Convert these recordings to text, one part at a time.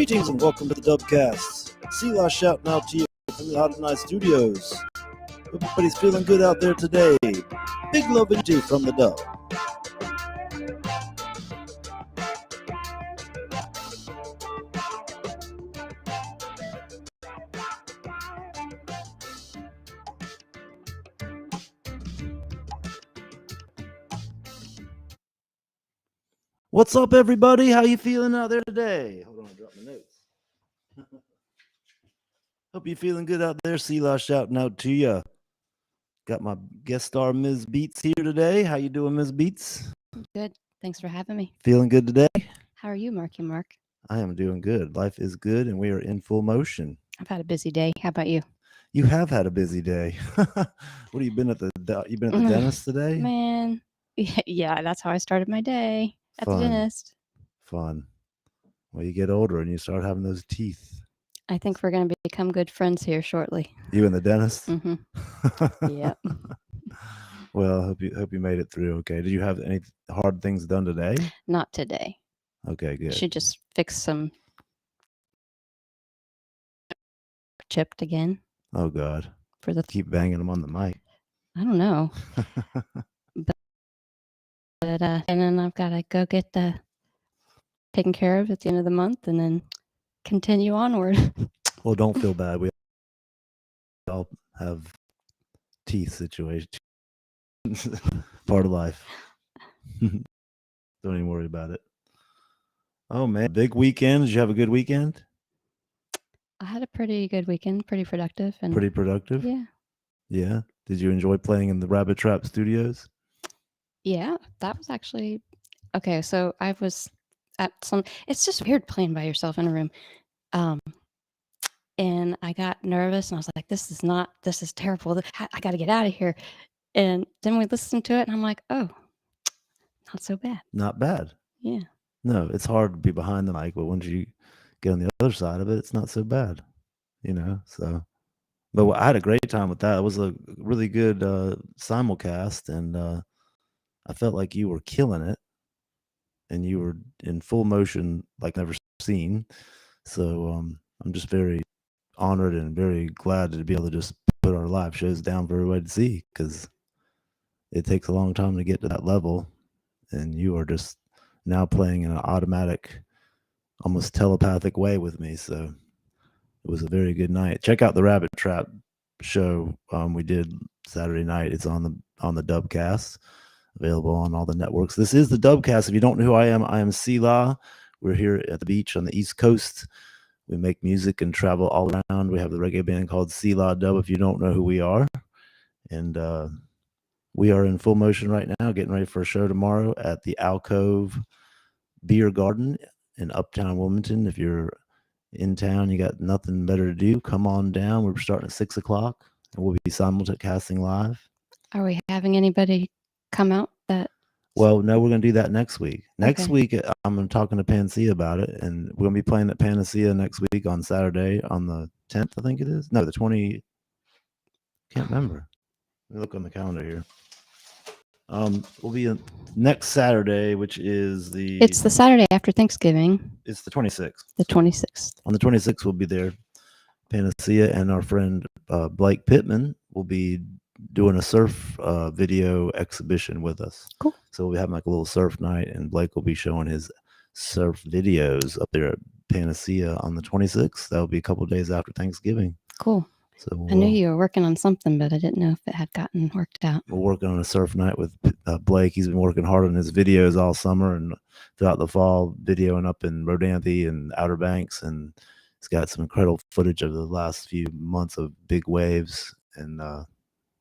Greetings and welcome to the DUBBCAST. Selah shouting out to you from the Hot and Nice Studios. Hope everybody's feeling good out there today. Big love and tea from the Dubb. What's up, everybody? How you feeling out there today? Hold on, I dropped my notes. Hope you're feeling good out there. Selah shouting out to you. Got my guest star, Ms. Beats, here today. How you doing, Ms. Beats? Good. Thanks for having me. Feeling good today? How are you, Marky Mark? I am doing good. Life is good, and we are in full motion. I've had a busy day. How about you? You have had a busy day. What have you been at the dentist today? Man, yeah, that's how I started my day at the dentist. Fun. Well, you get older and you start having those teeth. I think we're going to become good friends here shortly. You and the dentist? Mm-hmm. Yep. Well, hope you made it through okay. Did you have any hard things done today? Not today. Okay, good. Should just fix some chipped again. Oh God. For the keep banging them on the mic. I don't know. but and then I've got to go get the taken care of at the end of the month and then continue onward. Well, don't feel bad. We all have teeth situations. Part of life. Don't even worry about it. Oh man, big weekend. Did you have a good weekend? I had a pretty good weekend, pretty productive. Pretty productive? Yeah. Yeah. Did you enjoy playing in the Rabbit Trap Studios? Yeah, that was actually okay. So I was at it's just weird playing by yourself in a room. And I got nervous and I was like, this is terrible. I got to get out of here. And then we listened to it and I'm like, oh, not so bad. Not bad. Yeah. No, it's hard to be behind the mic, but once you get on the other side of it, it's not so bad, so. But I had a great time with that. It was a really good simulcast, and I felt like you were killing it, and you were in full motion like never seen. So I'm just very honored and very glad to be able to just put our live shows down for everybody to see, because it takes a long time to get to that level, and you are just now playing in an automatic, almost telepathic way with me. So it was a very good night. Check out the Rabbit Trap show we did Saturday night. It's on the DUBBCAST, available on all the networks. This is the DUBBCAST. If you don't know who I am Selah. We're here at the beach on the East Coast. We make music and travel all around. We have the reggae band called Selah Dubb, if you don't know who we are. And we are in full motion right now, getting ready for a show tomorrow at the Alcove Beer Garden in Uptown Wilmington. If you're in town, you got nothing better to do, come on down. We're starting at 6 o'clock, and we'll be simulcasting live. Are we having anybody come out that? Well, no, we're going to do that next week. Next week, I'm talking to Panacea about it, and we're going to be playing at Panacea next week on Saturday, on the 10th, I think it is. No, the 20. Can't remember. Let me look on the calendar here. We'll be next Saturday, which is It's the Saturday after Thanksgiving. It's the 26th. The 26th. On the 26th, we'll be there. Panacea and our friend Blake Pittman will be doing a surf video exhibition with us. Cool. So we'll be having like a little surf night, and Blake will be showing his surf videos up there at Panacea on the 26th. That'll be a couple of days after Thanksgiving. Cool. So I knew you were working on something, but I didn't know if it had gotten worked out. We're working on a surf night with Blake. He's been working hard on his videos all summer and throughout the fall, videoing up in Rodanthe and Outer Banks, and he's got some incredible footage of the last few months of big waves, and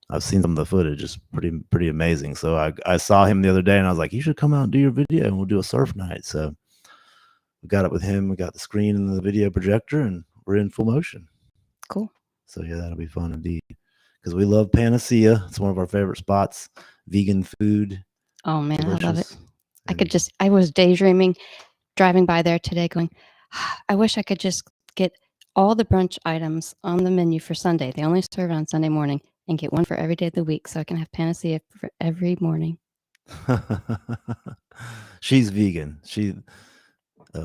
I've seen some of the footage. It's pretty amazing. So I saw him the other day, and I was like, you should come out and do your video, and we'll do a surf night. So we got it with him. We got the screen and the video projector, and we're in full motion. Cool. So yeah, that'll be fun indeed, because we love Panacea. It's one of our favorite spots. Vegan food. Oh man, delicious. I love it. I was daydreaming, driving by there today going, I wish I could just get all the brunch items on the menu for Sunday. They only serve on Sunday morning, and get one for every day of the week, so I can have Panacea for every morning. She's vegan.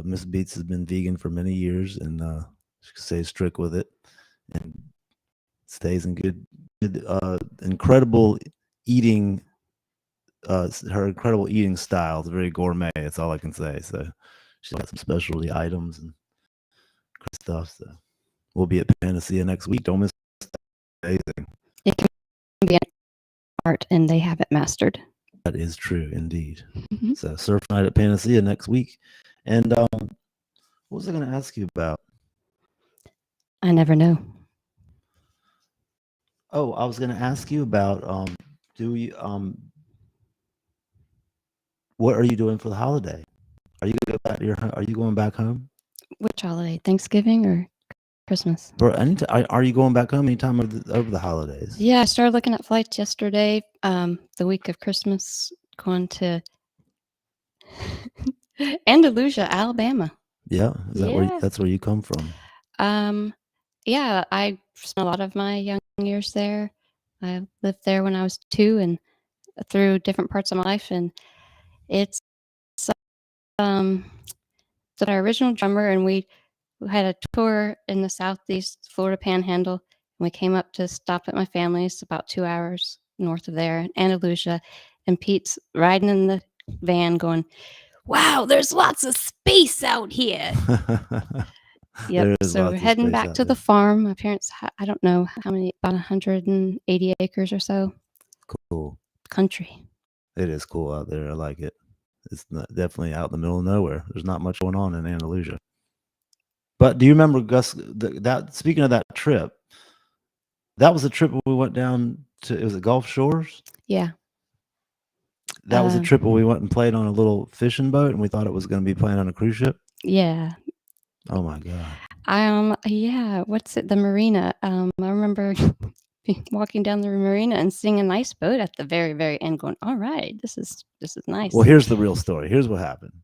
Miss Beats has been vegan for many years, and she stays strict with it, and stays in good incredible eating. Her incredible eating style is very gourmet. That's all I can say. So she's got some specialty items and great stuff. So we'll be at Panacea next week. Don't miss anything. It can be an art, and they have it mastered. That is true, indeed. So surf night at Panacea next week. And what was I going to ask you about? I never know. Oh, I was going to ask you about what are you doing for the holiday? Are you going back home? Which holiday? Thanksgiving or Christmas? Are you going back home anytime over the holidays? Yeah, I started looking at flights yesterday. The week of Christmas, going to Andalusia, Alabama. Yeah, that's where you come from? Yeah, I spent a lot of my young years there. I lived there when I was 2 and through different parts of my life, and it's our original drummer, and we had a tour in the southeast Florida Panhandle, and we came up to stop at my family's about 2 hours north of there in Andalusia, and Pete's riding in the van going, "Wow, there's lots of space out here." Yep. So we're heading back to the farm. My parents, I don't know how many, about 180 acres or so. Cool. Country. It is cool out there. I like it. It's definitely out in the middle of nowhere. There's not much going on in Andalusia. But do you remember, Gus, speaking of that trip, that was a trip where we went down to, it was at Gulf Shores? Yeah. That was a trip where we went and played on a little fishing boat, and we thought it was going to be playing on a cruise ship? Yeah. Oh my God. Yeah, what's it? The marina. I remember walking down the marina and seeing a nice boat at the very, very end going, all right, this is nice. Well, here's the real story. Here's what happened.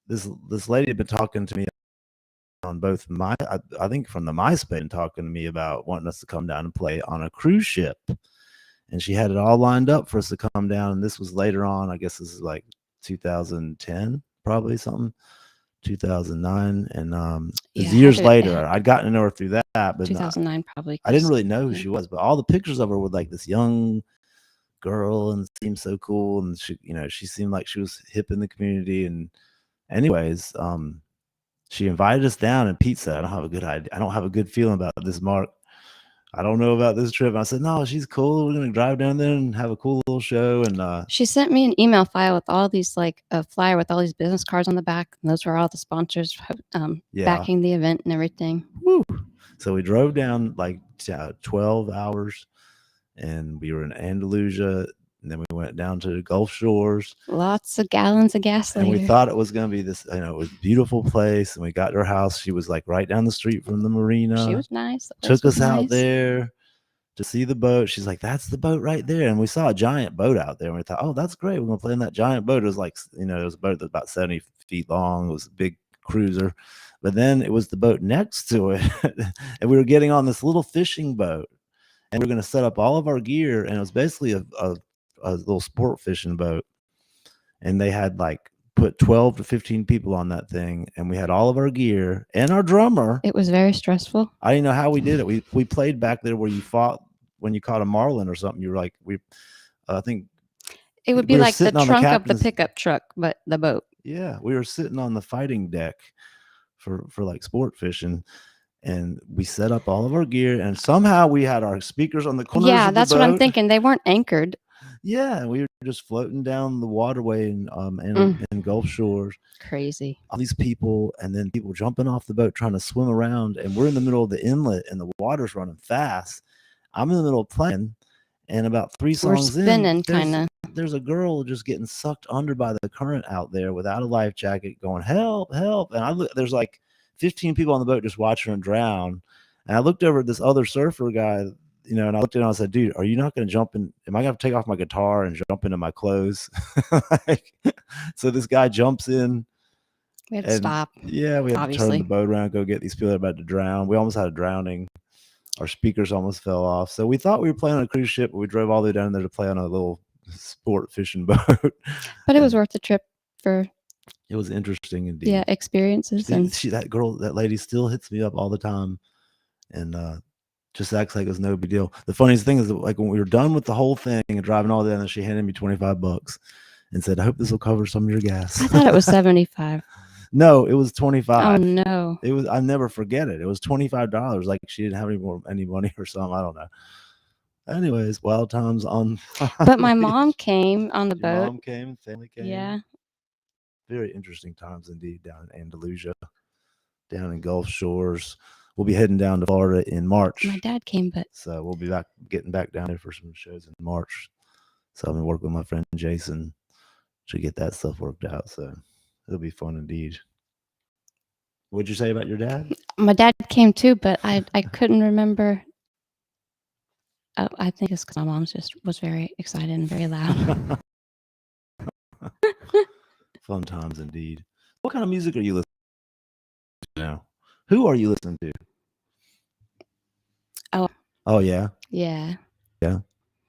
This lady had been talking to me on both I think from the MySpace, and talking to me about wanting us to come down and play on a cruise ship. And she had it all lined up for us to come down. And this was later on. I guess this is like 2010, probably something. 2009, and years later. I'd gotten to know her through that, but 2009 probably. I didn't really know who she was, but all the pictures of her were like this young girl and seemed so cool, and she seemed like she was hip in the community. And anyways, she invited us down, and Pete said, I don't have a good feeling about this, Mark. I don't know about this trip. And I said, no, she's cool. We're going to drive down there and have a cool little show. And she sent me an email file with all these, like a flyer with all these business cards on the back. And those were all the sponsors backing the event and everything. Woo. So we drove down like 12 hours, and we were in Andalusia. And then we went down to the Gulf Shores. Lots of gallons of gas later. And we thought it was going to be this, it was a beautiful place. And we got to her house. She was like right down the street from the marina. She was nice. Took us out there to see the boat. She's like, that's the boat right there. And we saw a giant boat out there. And we thought, oh, that's great. We're going to play in that giant boat. It was like, it was a boat that's about 70 feet long. It was a big cruiser. But then it was the boat next to it. And we were getting on this little fishing boat. And we were going to set up all of our gear. And it was basically a little sport fishing boat, and they had like put 12 to 15 people on that thing, and we had all of our gear and our drummer. It was very stressful. I didn't know how we did it. We played back there where you fought when you caught a marlin or something. You were like, I think it would be like the trunk of the pickup truck, but the boat. Yeah, we were sitting on the fighting deck for like sport fishing. And we set up all of our gear, and somehow we had our speakers on the corners. Yeah, that's what I'm thinking. They weren't anchored. Yeah, we were just floating down the waterway in Gulf Shores. Crazy. All these people, and then people jumping off the boat trying to swim around, and we're in the middle of the inlet, and the water's running fast. I'm in the middle of playing, and about 3 songs spinning, kind of. There's a girl just getting sucked under by the current out there without a life jacket, going, help, help. And there's like 15 people on the boat just watching her drown. And I looked over at this other surfer guy, and I looked at him and I said, dude, are you not going to jump in? Am I going to take off my guitar and jump into my clothes? So this guy jumps in. We had to stop. Yeah, we had to turn the boat around, go get these people that are about to drown. We almost had a drowning. Our speakers almost fell off. So we thought we were playing on a cruise ship, but we drove all the way down there to play on a little sport fishing boat. But it was worth the trip for It was interesting indeed. Yeah, experiences and that lady still hits me up all the time, and just acts like it's no big deal. The funniest thing is that, like, when we were done with the whole thing and driving all day, she handed me $25 and said, "I hope this will cover some of your gas." I thought it was 75. No, it was Oh 25. no. It was. I never forget it. It was $25. Like she didn't have any money or something. I don't know. Anyways, wild times on. But my mom came on the Your boat. mom came. Family came. Yeah. Very interesting times indeed down in Andalusia, down in Gulf Shores. We'll be heading down to Florida in March. My dad came, but so we'll be getting back down there for some shows in March. So I've been working with my friend Jason to get that stuff worked out. So it'll be fun indeed. What'd you say about your dad? My dad came too, but I couldn't remember. I think it's because my mom just was very excited and very loud. Fun times indeed. What kind of music are you listening to now? Who are you listening to? Oh yeah. Yeah.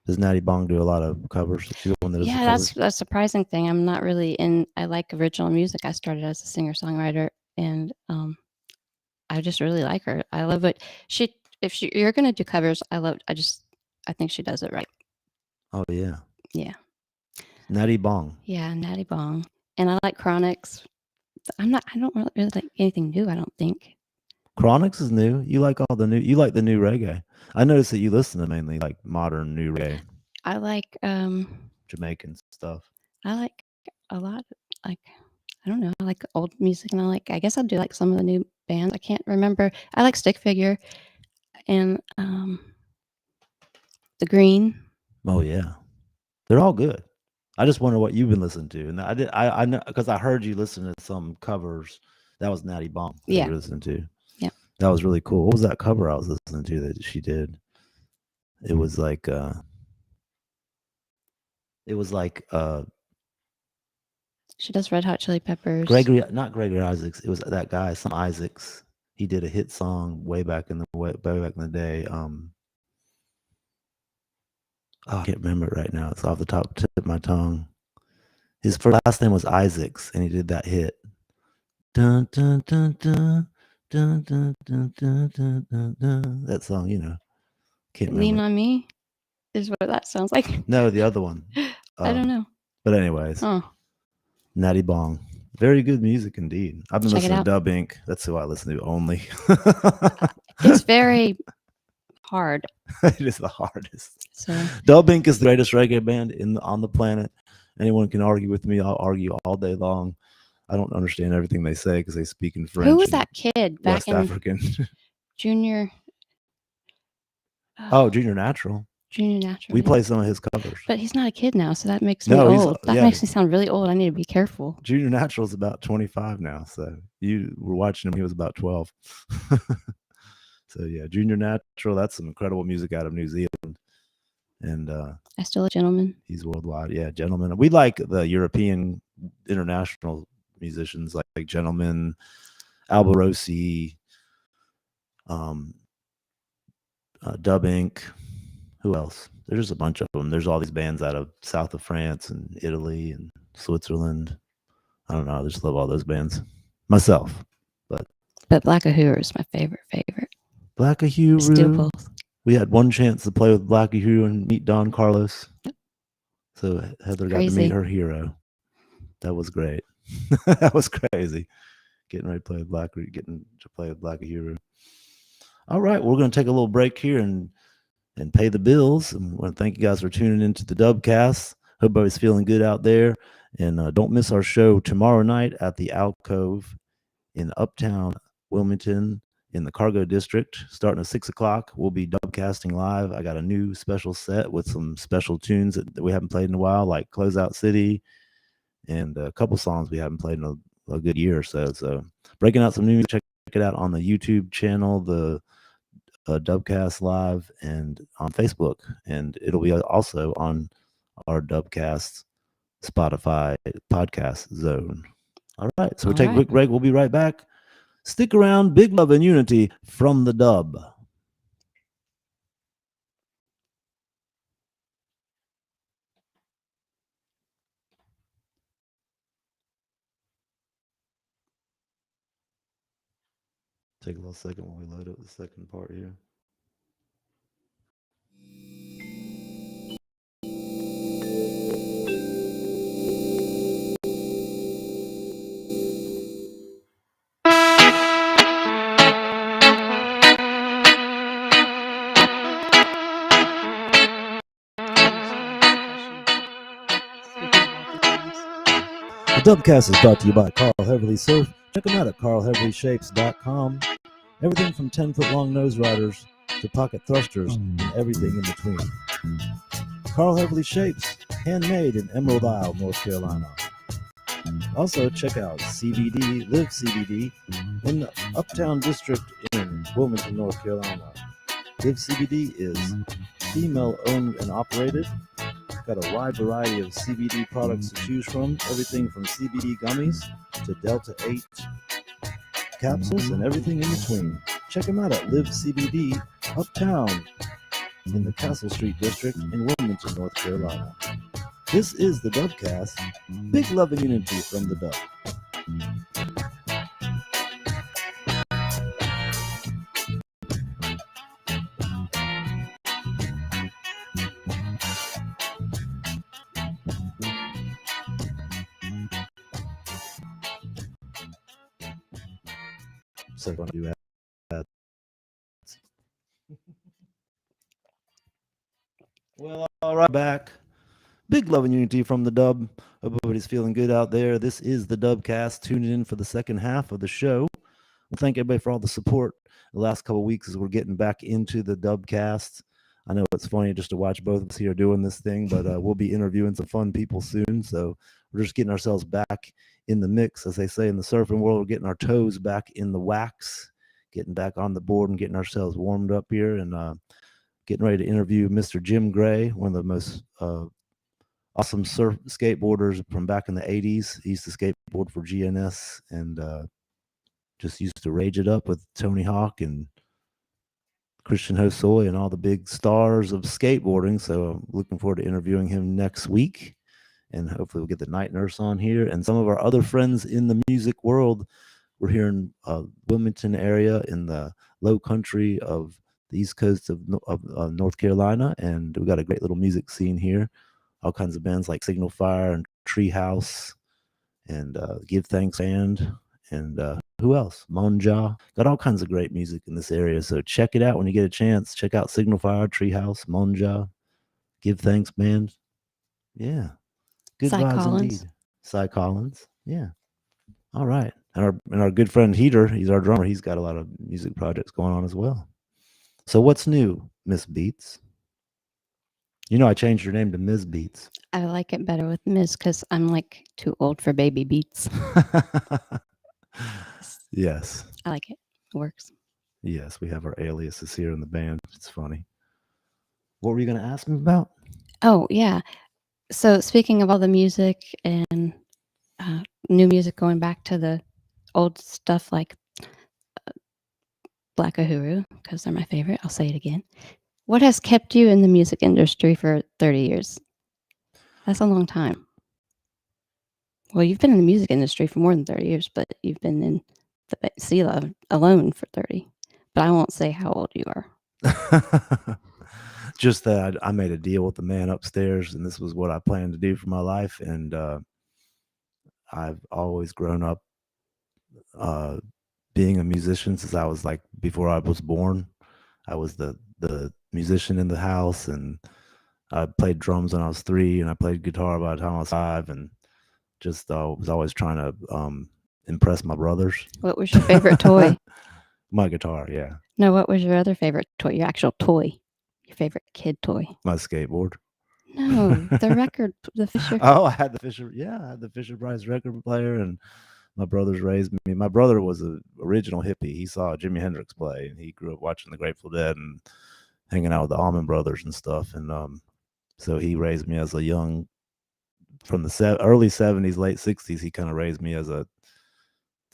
Does Natty Bong do a lot of covers? She's the one that does the Yeah, covers? that's a surprising thing. I'm not really I like original music. I started as a singer-songwriter, and I just really like her. I love it. You're gonna do covers, I think she does it right. Oh yeah. Yeah. Natty Bong. Yeah, Natty Bong. And I like Chronics. I don't really like anything new, I don't think. Chronics is new. You like you like the new reggae. I noticed that you listen to mainly like modern new reggae. I like Jamaican stuff. I like a lot, like, I don't know, I like old music, and I guess I do like some of the new bands. I can't remember. I like Stick Figure and The Green. Oh yeah. They're all good. I just wonder what you've been listening to. And I know, because I heard you listen to some covers. That was Natty Bong that you were listening to. Yeah. That was really cool. What was that cover I was listening to that she did? It was like she does Red Hot Chili Peppers. not Gregory Isaacs. It was that guy, some Isaacs. He did a hit song way back in the day. I can't remember it right now. It's off the tip of my tongue. His last name was Isaacs, and he did that hit. Dun, dun, dun, dun, dun, dun, dun, dun, dun, dun, dun. That song, can't remember. Lean on Me is what that sounds like. No, the other one. I don't know. But anyways, Natty Bong. Very good music indeed. I've been listening to Dubb Inc. That's who I listen to only. It's very hard. It is the hardest. So Dubb Inc. is the greatest reggae band on the planet. Anyone can argue with me. I'll argue all day long. I don't understand everything they say because they speak in French. Who was that kid back West African? Junior. Junior Natural. Junior Natural. We play some of his covers. But he's not a kid now, so that makes me old. That makes me sound really old. I need to be careful. Junior Natural is about 25 now, so you were watching him. He was about 12. So yeah, Junior Natural. That's some incredible music out of New Zealand. And I Still a Gentleman. He's worldwide. Yeah, Gentleman. We like the European international musicians like Gentleman, Alberosi, Dubb Inc. Who else? There's a bunch of them. There's all these bands out of south of France and Italy and Switzerland. I don't know. I just love all those bands myself. But Black Uhuru is my favorite. Black Uhuru. Still both. We had one chance to play with Black Uhuru and meet Don Carlos. So Heather got to meet her hero. That was great. That was crazy. Getting to play with Black Uhuru. All right, we're going to take a little break here and pay the bills. And I want to thank you guys for tuning into the DUBBCAST. Hope everybody's feeling good out there. And don't miss our show tomorrow night at the Alcove in Uptown Wilmington in the Cargo District. Starting at 6 o'clock, we'll be DUBBCasting live. I got a new special set with some special tunes that we haven't played in a while, like Closeout City and a couple songs we haven't played in a good year or so. So breaking out some new music. Check it out on the YouTube channel, the DUBBCAST Live, and on Facebook. And it'll be also on our DUBBCAST Spotify podcast zone. All right. So we'll take a quick break. We'll be right back. Stick around. Big love and unity from the Dubb. Take a little second while we load up the second part here. The DUBBCAST is brought to you by Carl Heverly Surf. Check them out at carlheverlyshapes.com. Everything from 10-foot long nose riders to pocket thrusters and everything in between. Carl Heverly Shapes, handmade in Emerald Isle, North Carolina. Also, check out CBD, Live CBD, in the Uptown District in Wilmington, North Carolina. Live CBD is female-owned and operated. Got a wide variety of CBD products to choose from, everything from CBD gummies to Delta 8 capsules and everything in between. Check them out at Live CBD Uptown in the Castle Street District in Wilmington, North Carolina. This is the DUBBCAST. Big love and unity from the Dubb. So going to do that. Well, all right, back. Big love and unity from the Dubb. Hope everybody's feeling good out there. This is the DUBBCAST. Tune in for the second half of the show. Well, thank everybody for all the support the last couple of weeks as we're getting back into the DUBBCAST. I know it's funny just to watch both of us here doing this thing, but we'll be interviewing some fun people soon. So we're just getting ourselves back in the mix, as they say in the surfing world. We're getting our toes back in the wax, getting back on the board and getting ourselves warmed up here, and getting ready to interview Mr. Jim Gray, one of the most awesome surf skateboarders from back in the 80s. He used to skateboard for GNS and just used to rage it up with Tony Hawk and Christian Hosoi and all the big stars of skateboarding. So I'm looking forward to interviewing him next week. And hopefully we'll get the Night Nurse on here and some of our other friends in the music world. We're here in Wilmington area in the low country of the East Coast of North Carolina. And we got a great little music scene here. All kinds of bands like Signal Fire and Treehouse and Give Thanks Band and who else? Monja. Got all kinds of great music in this area. So check it out when you get a chance. Check out Signal Fire, Treehouse, Monja, Give Thanks Band. Yeah. Good Cy vibes Collins. indeed. Cy Collins. Yeah. All right. And our good friend Heater, he's our drummer. He's got a lot of music projects going on as well. So what's new, Miss Beats? You know I changed your name to Ms. Beats. I like it better with Mizz because I'm like too old for baby beats. Yes. I like it. It works. Yes, we have our aliases here in the band. It's funny. What were you going to ask me about? Oh, yeah. So speaking of all the music and new music going back to the old stuff like Black Uhuru, because they're my favorite. I'll say it again. What has kept you in the music industry for 30 years? That's a long time. Well, you've been in the music industry for more than 30 years, but you've been in the Selah alone for 30. But I won't say how old you are. Just that I made a deal with the man upstairs, and this was what I planned to do for my life. And I've always grown up being a musician since I was like, before I was born. I was the musician in the house, and I played drums when I was 3, and I played guitar by the time I was 5, and just was always trying to impress my brothers. What was your favorite toy? My guitar, yeah. No, what was your other favorite toy? Your actual toy? Your favorite kid toy? My skateboard. No, the record, the Fisher. Oh, I had the Fisher. Yeah, I had the Fisher Price record player, and my brothers raised me. My brother was an original hippie. He saw Jimi Hendrix play, and he grew up watching the Grateful Dead and hanging out with the Allman Brothers and stuff. And so he raised me as a young, from the early 70s, late 60s. He kind of raised me to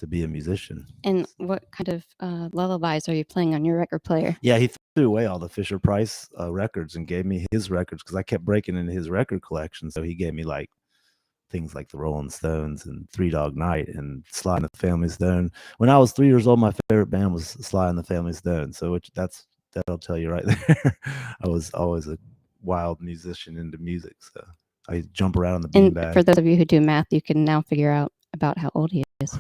be a musician. And what kind of lullabies are you playing on your record player? Yeah, he threw away all the Fisher Price records and gave me his records because I kept breaking into his record collection. So he gave me like things like the Rolling Stones and Three Dog Night and Sly and the Family Stone. When I was 3 years old, my favorite band was Sly and the Family Stone. So that'll tell you right there. I was always a wild musician into music, so I jump around on the beanbag. And for those of you who do math, you can now figure out about how old he is.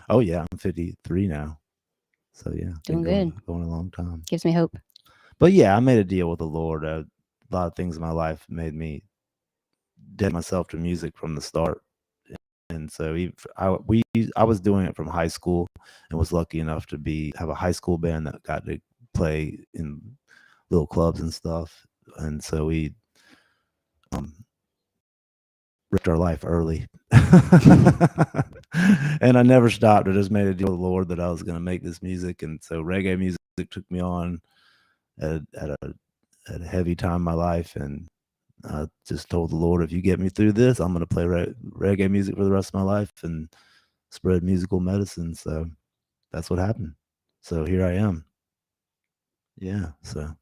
Oh yeah, I'm 53 now. So yeah, doing good. Going a long time. Gives me hope. But yeah, I made a deal with the Lord. A lot of things in my life made me dedicate myself to music from the start. And so I was doing it from high school and was lucky enough to have a high school band that got to play in little clubs and stuff. And so we ripped our life early. And I never stopped. I just made a deal with the Lord that I was going to make this music. And so reggae music took me on at a heavy time in my life. And I just told the Lord, if you get me through this, I'm going to play reggae music for the rest of my life and spread musical medicine. So that's what happened. So here I am. Yeah. So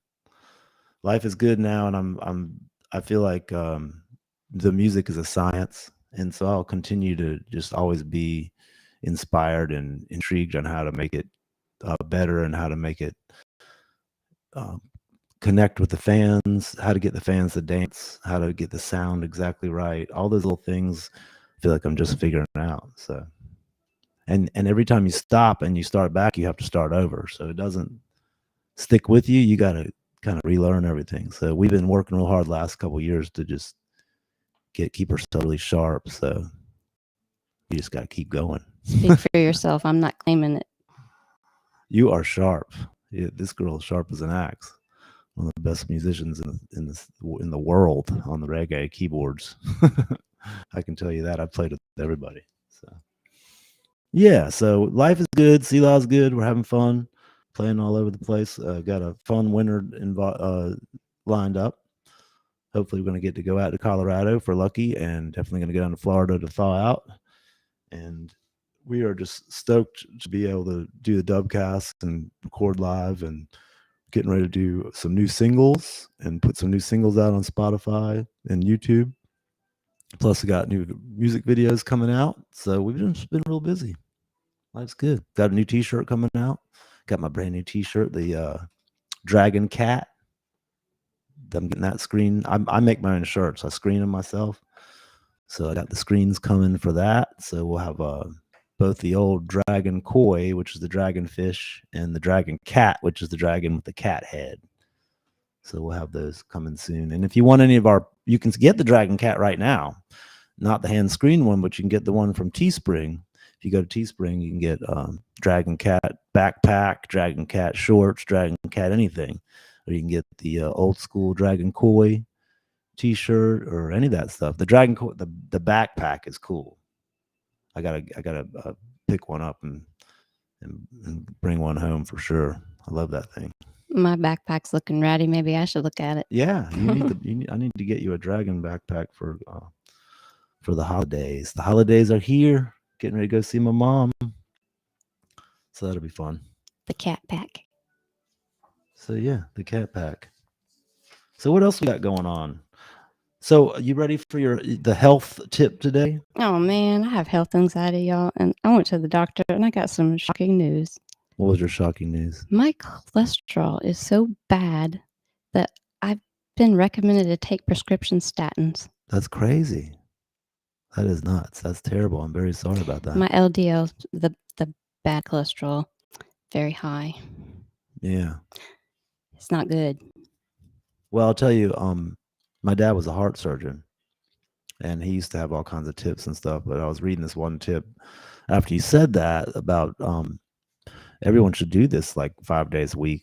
life is good now. And I feel like the music is a science. And so I'll continue to just always be inspired and intrigued on how to make it better and how to make it connect with the fans, how to get the fans to dance, how to get the sound exactly right. All those little things I feel like I'm just figuring out. So, and every time you stop and you start back, you have to start over. So it doesn't stick with you. You got to kind of relearn everything. So we've been working real hard the last couple of years to just keep ourselves totally sharp. So you just got to keep going. Speak for yourself. I'm not claiming it. You are sharp. Yeah, this girl is sharp as an axe. One of the best musicians in the world on the reggae keyboards. I can tell you that. I've played with everybody. So yeah, so life is good. Selah's good. We're having fun, playing all over the place. Got a fun winter lined up. Hopefully, we're going to get to go out to Colorado for Lucky, and definitely going to go down to Florida to thaw out. And we are just stoked to be able to do the DUBBCAST and record live, and getting ready to do some new singles and put some new singles out on Spotify and YouTube. Plus, we got new music videos coming out. So we've just been real busy. Life's good. Got a new t-shirt coming out. Got my brand new t-shirt, the Dragon Cat. I'm getting that screen. I make my own shirts. I screen them myself. So I got the screens coming for that. So we'll have both the old dragon koi, which is the dragon fish, and the dragon cat, which is the dragon with the cat head. So we'll have those coming soon. And if you want any of you can get the dragon cat right now. Not the hand screen one, but you can get the one from Teespring. If you go to Teespring, you can get Dragon Cat backpack, Dragon Cat shorts, Dragon Cat anything. Or you can get the old school Dragon Koi t-shirt or any of that stuff. The Dragon Koi, the backpack is cool. I gotta pick one up and bring one home for sure. I love that thing. My backpack's looking ratty. Maybe I should look at it. Yeah, I need to get you a dragon backpack for the holidays. The holidays are here. Getting ready to go see my mom. So that'll be fun. The cat pack. So yeah, the cat pack. So what else we got going on? So you ready for the health tip today? Oh man, I have health anxiety, y'all, and I went to the doctor and I got some shocking news. What was your shocking news? My cholesterol is so bad that I've been recommended to take prescription statins. That's crazy. That is nuts. That's terrible. I'm very sorry about that. My LDL, the bad cholesterol, very high. Yeah. It's not good. Well, I'll tell you, my dad was a heart surgeon, and he used to have all kinds of tips and stuff. But I was reading this one tip after he said that about everyone should do this like 5 days a week.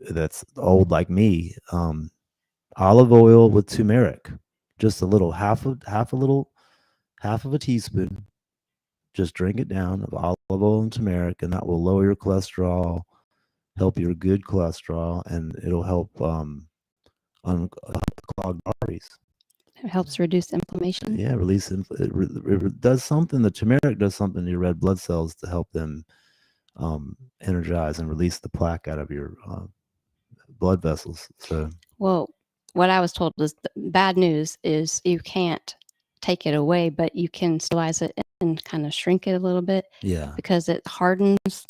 That's old like me. Olive oil with turmeric, just a little, half of a teaspoon. Just drink it down of olive oil and turmeric, and that will lower your cholesterol, help your good cholesterol, and it'll help unclog arteries. It helps reduce inflammation. Yeah, it does something. The turmeric does something to your red blood cells to help them energize and release the plaque out of your blood vessels. So, well, what I was told was the bad news is you can't take it away, but you can sterilize it and kind of shrink it a little bit. Yeah. Because it hardens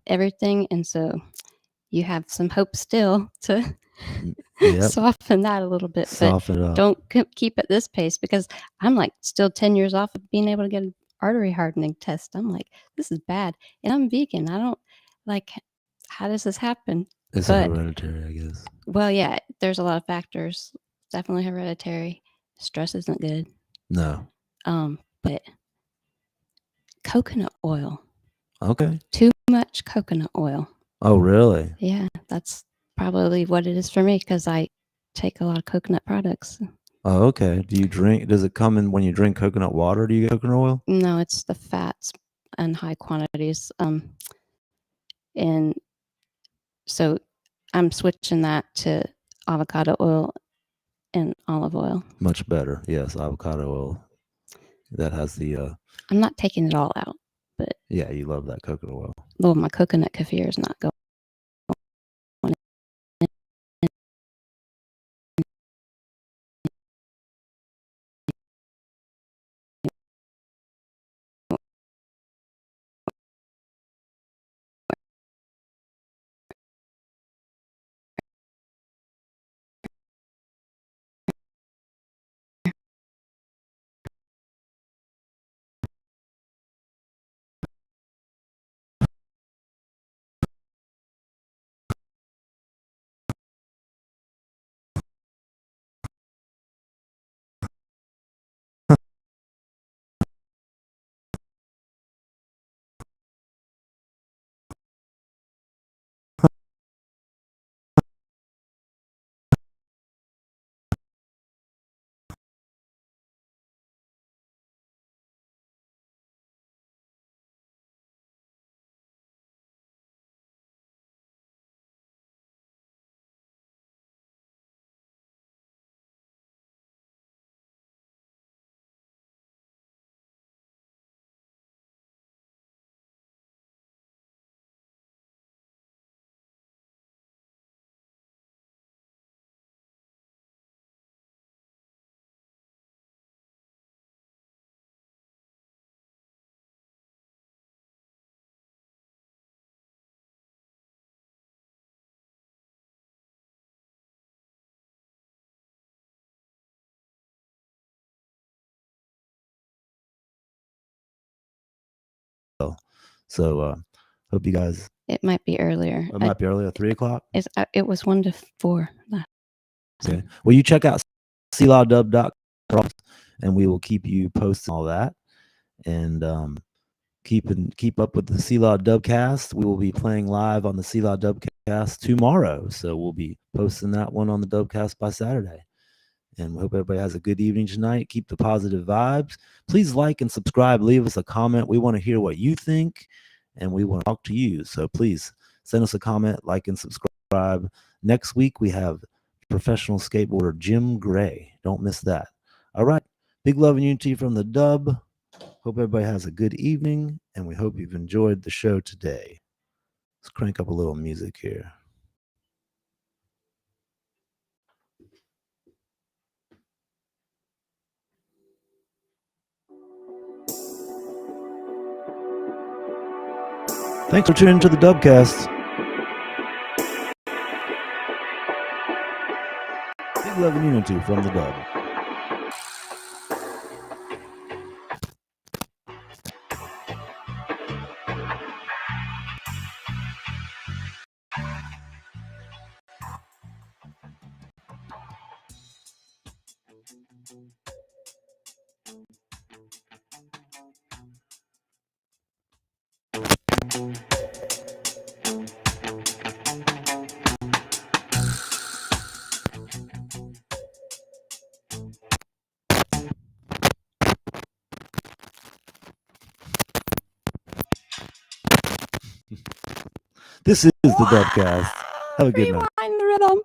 everything. And so you have some hope still to soften that a little bit. Soften it up. Don't keep at this pace, because I'm like still 10 years off of being able to get an artery hardening test. I'm like, this is bad. And I'm vegan. I don't like, how does this happen? It's hereditary, I guess. Well, yeah, there's a lot of factors. Definitely hereditary. Stress isn't good. No. But coconut oil. Okay. Too much coconut oil. Oh, really? Yeah, that's probably what it is for me, because I take a lot of coconut products. Oh, okay. Does it come in when you drink coconut water? Do you get coconut oil? No, it's the fats and high quantities. And so I'm switching that to avocado oil and olive oil. Much better. Yes, avocado oil. That has the I'm not taking it all out, but yeah, you love that coconut oil. Well, my coconut kefir is not going. So hope you guys. It might be earlier. It might be earlier, 3 o'clock. It was 1 to 4. Okay. Well, you check out SelahDubb.com, and we will keep you posted on all that. And keep up with the Selah DUBBCAST. We will be playing live on the Selah DUBBCAST tomorrow, so we'll be posting that one on the DUBBCAST by Saturday. And we hope everybody has a good evening tonight. Keep the positive vibes. Please like and subscribe. Leave us a comment. We want to hear what you think, and we want to talk to you. So please send us a comment, like, and subscribe. Next week, we have professional skateboarder Jim Gray. Don't miss that. All right. Big love and unity from the Dubb. Hope everybody has a good evening, and we hope you've enjoyed the show today. Let's crank up a little music here. Thanks for tuning into the DUBBCAST. Big love and unity from the Dubb. This is the DUBBCAST. Have a good night. Rewind the rhythm.